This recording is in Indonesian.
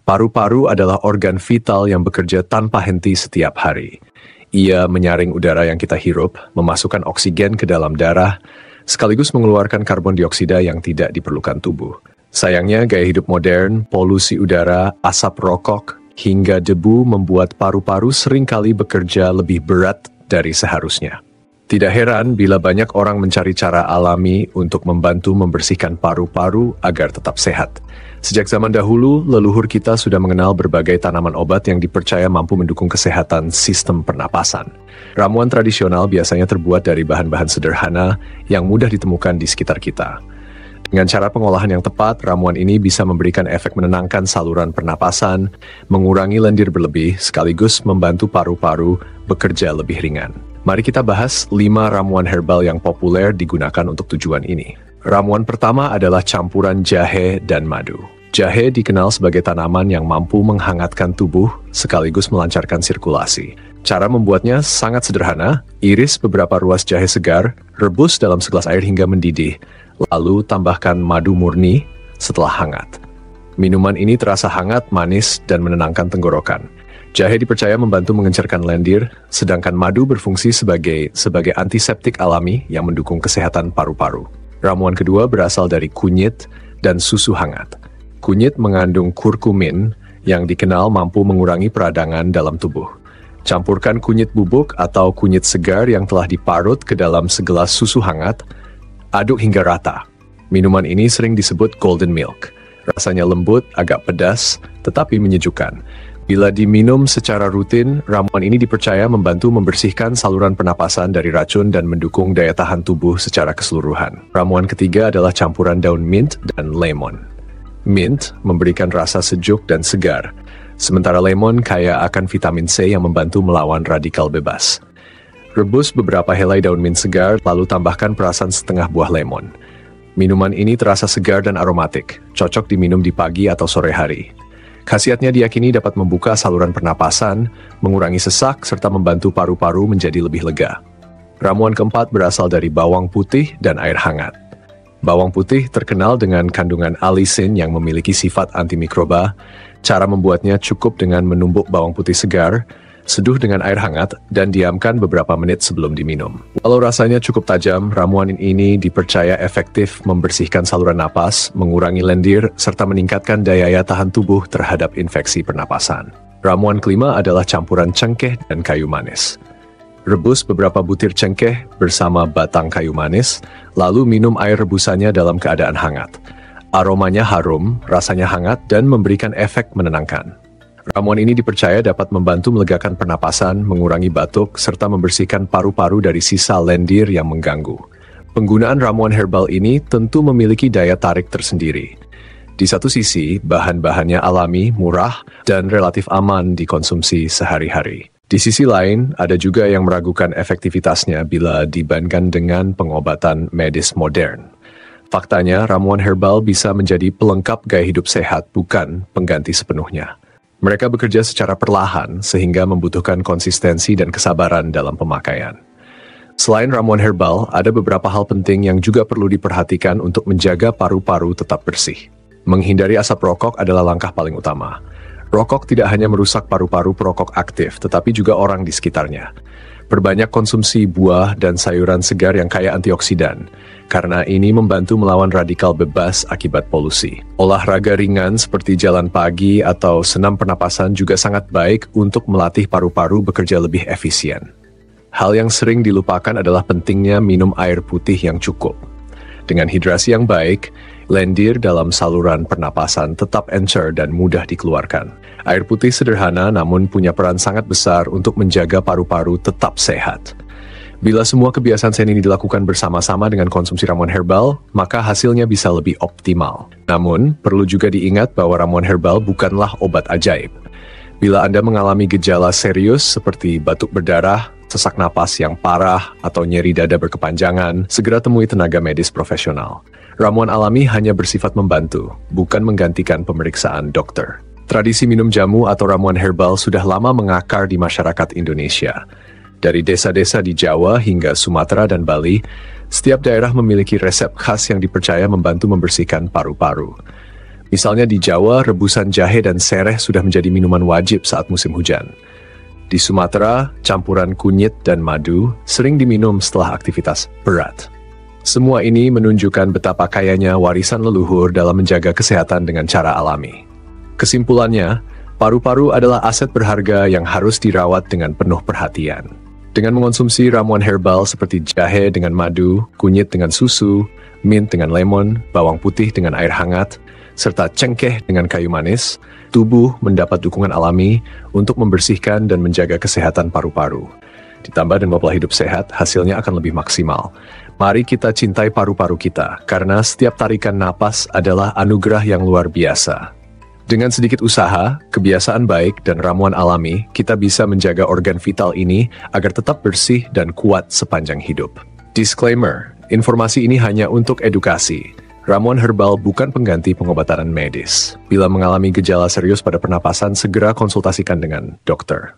Paru-paru adalah organ vital yang bekerja tanpa henti setiap hari. Ia menyaring udara yang kita hirup, memasukkan oksigen ke dalam darah, sekaligus mengeluarkan karbon dioksida yang tidak diperlukan tubuh. Sayangnya, gaya hidup modern, polusi udara, asap rokok, hingga debu membuat paru-paru seringkali bekerja lebih berat dari seharusnya. Tidak heran bila banyak orang mencari cara alami untuk membantu membersihkan paru-paru agar tetap sehat. Sejak zaman dahulu, leluhur kita sudah mengenal berbagai tanaman obat yang dipercaya mampu mendukung kesehatan sistem pernapasan. Ramuan tradisional biasanya terbuat dari bahan-bahan sederhana yang mudah ditemukan di sekitar kita. Dengan cara pengolahan yang tepat, ramuan ini bisa memberikan efek menenangkan saluran pernapasan, mengurangi lendir berlebih, sekaligus membantu paru-paru bekerja lebih ringan. Mari kita bahas 5 ramuan herbal yang populer digunakan untuk tujuan ini. Ramuan pertama adalah campuran jahe dan madu. Jahe dikenal sebagai tanaman yang mampu menghangatkan tubuh sekaligus melancarkan sirkulasi. Cara membuatnya sangat sederhana, iris beberapa ruas jahe segar, rebus dalam segelas air hingga mendidih, lalu tambahkan madu murni setelah hangat. Minuman ini terasa hangat, manis, dan menenangkan tenggorokan. Jahe dipercaya membantu mengencerkan lendir, sedangkan madu berfungsi sebagai antiseptik alami yang mendukung kesehatan paru-paru. Ramuan kedua berasal dari kunyit dan susu hangat. Kunyit mengandung kurkumin yang dikenal mampu mengurangi peradangan dalam tubuh. Campurkan kunyit bubuk atau kunyit segar yang telah diparut ke dalam segelas susu hangat, aduk hingga rata. Minuman ini sering disebut golden milk. Rasanya lembut, agak pedas, tetapi menyejukkan. Bila diminum secara rutin, ramuan ini dipercaya membantu membersihkan saluran pernapasan dari racun dan mendukung daya tahan tubuh secara keseluruhan. Ramuan ketiga adalah campuran daun mint dan lemon. Mint memberikan rasa sejuk dan segar, sementara lemon kaya akan vitamin C yang membantu melawan radikal bebas. Rebus beberapa helai daun mint segar, lalu tambahkan perasan setengah buah lemon. Minuman ini terasa segar dan aromatik, cocok diminum di pagi atau sore hari. Khasiatnya diyakini dapat membuka saluran pernapasan, mengurangi sesak, serta membantu paru-paru menjadi lebih lega. Ramuan keempat berasal dari bawang putih dan air hangat. Bawang putih terkenal dengan kandungan alisin yang memiliki sifat antimikroba. Cara membuatnya cukup dengan menumbuk bawang putih segar, seduh dengan air hangat, dan diamkan beberapa menit sebelum diminum. Walau rasanya cukup tajam, ramuan ini dipercaya efektif membersihkan saluran napas, mengurangi lendir, serta meningkatkan daya tahan tubuh terhadap infeksi pernapasan. Ramuan kelima adalah campuran cengkeh dan kayu manis. Rebus beberapa butir cengkeh bersama batang kayu manis, lalu minum air rebusannya dalam keadaan hangat. Aromanya harum, rasanya hangat, dan memberikan efek menenangkan. Ramuan ini dipercaya dapat membantu melegakan pernapasan, mengurangi batuk, serta membersihkan paru-paru dari sisa lendir yang mengganggu. Penggunaan ramuan herbal ini tentu memiliki daya tarik tersendiri. Di satu sisi, bahan-bahannya alami, murah, dan relatif aman dikonsumsi sehari-hari. Di sisi lain, ada juga yang meragukan efektivitasnya bila dibandingkan dengan pengobatan medis modern. Faktanya, ramuan herbal bisa menjadi pelengkap gaya hidup sehat, bukan pengganti sepenuhnya. Mereka bekerja secara perlahan sehingga membutuhkan konsistensi dan kesabaran dalam pemakaian. Selain ramuan herbal, ada beberapa hal penting yang juga perlu diperhatikan untuk menjaga paru-paru tetap bersih. Menghindari asap rokok adalah langkah paling utama. Rokok tidak hanya merusak paru-paru perokok aktif, tetapi juga orang di sekitarnya. Perbanyak konsumsi buah dan sayuran segar yang kaya antioksidan, karena ini membantu melawan radikal bebas akibat polusi. Olahraga ringan seperti jalan pagi atau senam pernapasan juga sangat baik untuk melatih paru-paru bekerja lebih efisien. Hal yang sering dilupakan adalah pentingnya minum air putih yang cukup. Dengan hidrasi yang baik, lendir dalam saluran pernapasan tetap encer dan mudah dikeluarkan. Air putih sederhana namun punya peran sangat besar untuk menjaga paru-paru tetap sehat. Bila semua kebiasaan sehat ini dilakukan bersama-sama dengan konsumsi ramuan herbal, maka hasilnya bisa lebih optimal. Namun, perlu juga diingat bahwa ramuan herbal bukanlah obat ajaib. Bila Anda mengalami gejala serius seperti batuk berdarah, sesak napas yang parah, atau nyeri dada berkepanjangan, segera temui tenaga medis profesional. Ramuan alami hanya bersifat membantu, bukan menggantikan pemeriksaan dokter. Tradisi minum jamu atau ramuan herbal sudah lama mengakar di masyarakat Indonesia. Dari desa-desa di Jawa hingga Sumatera dan Bali, setiap daerah memiliki resep khas yang dipercaya membantu membersihkan paru-paru. Misalnya di Jawa, rebusan jahe dan sereh sudah menjadi minuman wajib saat musim hujan. Di Sumatera, campuran kunyit dan madu sering diminum setelah aktivitas berat. Semua ini menunjukkan betapa kayanya warisan leluhur dalam menjaga kesehatan dengan cara alami. Kesimpulannya, paru-paru adalah aset berharga yang harus dirawat dengan penuh perhatian. Dengan mengonsumsi ramuan herbal seperti jahe dengan madu, kunyit dengan susu, mint dengan lemon, bawang putih dengan air hangat, serta cengkeh dengan kayu manis, tubuh mendapat dukungan alami untuk membersihkan dan menjaga kesehatan paru-paru. Ditambah dengan pola hidup sehat, hasilnya akan lebih maksimal. Mari kita cintai paru-paru kita, karena setiap tarikan napas adalah anugerah yang luar biasa. Dengan sedikit usaha, kebiasaan baik, dan ramuan alami, kita bisa menjaga organ vital ini agar tetap bersih dan kuat sepanjang hidup. Disclaimer, informasi ini hanya untuk edukasi. Ramuan herbal bukan pengganti pengobatan medis. Bila mengalami gejala serius pada pernapasan, segera konsultasikan dengan dokter.